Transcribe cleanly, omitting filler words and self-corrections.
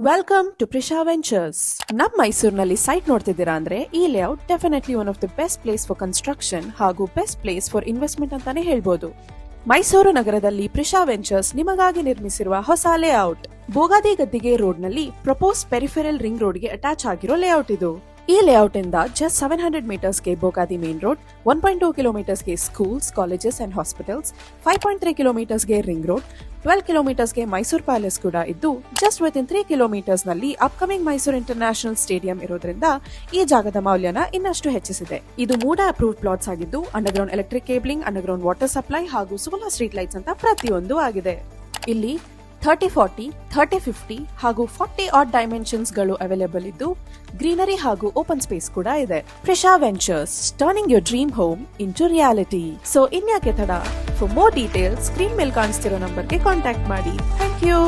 Welcome to Prisha ventures. ನಮ್ಮ ಮೈಸೂರಿನಲ್ಲಿ site ನೋಡ್ತಿದ್ದೀರಾ ಅಂದ್ರೆ ಈ layout definitely one of the best place for construction ಹಾಗೂ ಬೆಸ್ಟ್ ಪ್ಲೇಸ್ ಫಾರ್ ಇನ್ವೆಸ್ಟ್ಮೆಂಟ್ ಅಂತಾನೆ ಹೇಳ್ಬೋದು. ಮೈಸೂರು ನಗರದಲ್ಲಿ ಪ್ರಿಷಾ ವೆಂಚರ್ಸ್ ನಿಮಗಾಗಿ ನಿರ್ಮಿಸಿರುವ ಹೊಸ ಲೇಔಟ್ ಬೋಗಾದಿ ಗದ್ದಿಗೆ ರೋಡ್ ನಲ್ಲಿ ಪ್ರಪೋಸ್ ಪೆರಿಫೆರಲ್ ರಿಂಗ್ ರೋಡ್ ಗೆ ಅಟ್ಯಾಚ್ ಆಗಿರೋ ಲೇಔಟ್ ಇದು. ಈ ಲೇಔಟ್ ಇಂದ ಜಸ್ಟ್ 700 ಮೀಟರ್ಸ್ಗೆ ಬೋಗಾದಿ ಮೇನ್ ರೋಡ್, 1.2 ಕಿಲೋಮೀಟರ್ಸ್ಗೆ ಸ್ಕೂಲ್ಸ್, ಕಾಲೇಜಸ್ ಅಂಡ್ ಹಾಸ್ಪಿಟಲ್ಸ್, 5.3 ಕಿಲೋಮೀಟರ್ಸ್ಗೆ ರಿಂಗ್ ರೋಡ್, 12 ಕಿಲೋಮೀಟರ್ಸ್ಗೆ ಮೈಸೂರು ಪ್ಯಾಲೇಸ್ ಕೂಡ ಇದ್ದು ಜಸ್ಟ್ ವಿತ್ ಇನ್ 3 ಕಿಲೋಮೀಟರ್ಸ್ ನಲ್ಲಿ ಅಪ್ಕಮಿಂಗ್ ಮೈಸೂರು ಇಂಟರ್ನ್ಯಾಷನಲ್ ಸ್ಟೇಡಿಯಂ ಇರೋದ್ರಿಂದ ಈ ಜಾಗದ ಮೌಲ್ಯನ ಇನ್ನಷ್ಟು ಹೆಚ್ಚಿಸಿದೆ. ಇದು ಮೂಡ ಅಪ್ರೂವ್ಡ್ ಪ್ಲಾಟ್ಸ್ ಆಗಿದ್ದು underground electric cabling, underground water supply ಹಾಗೂ ಸೋಲಾರ್ ಸ್ಟ್ರೀಟ್ ಲೈಟ್ಸ್ ಅಂತ ಪ್ರತಿಯೊಂದು ಆಗಿದೆ. ಇಲ್ಲಿ 30-40, 30-50 ಹಾಗೂ 40 ಆಡ್ ಡೈಮೆನ್ಷನ್ಸ್ ಗಳು ಅವೈಲೇಬಲ್ ಇದ್ದು ಗ್ರೀನರಿ ಹಾಗೂ ಓಪನ್ ಸ್ಪೇಸ್ ಕೂಡ ಇದೆ. Prisha ventures, turning your dream home into reality. So ಇನ್ಯಾಕೆ ತಡ? ಫಾರ್ ಮೋರ್ ಡೀಟೇಲ್ಸ್ ಸ್ಕ್ರೀನ್ ಮೇಲೆ ಕಾಣಿಸ್ತಿರೋ ನಂಬರ್ಗೆ ಕಾಂಟ್ಯಾಕ್ಟ್ ಮಾಡಿ. Thank you.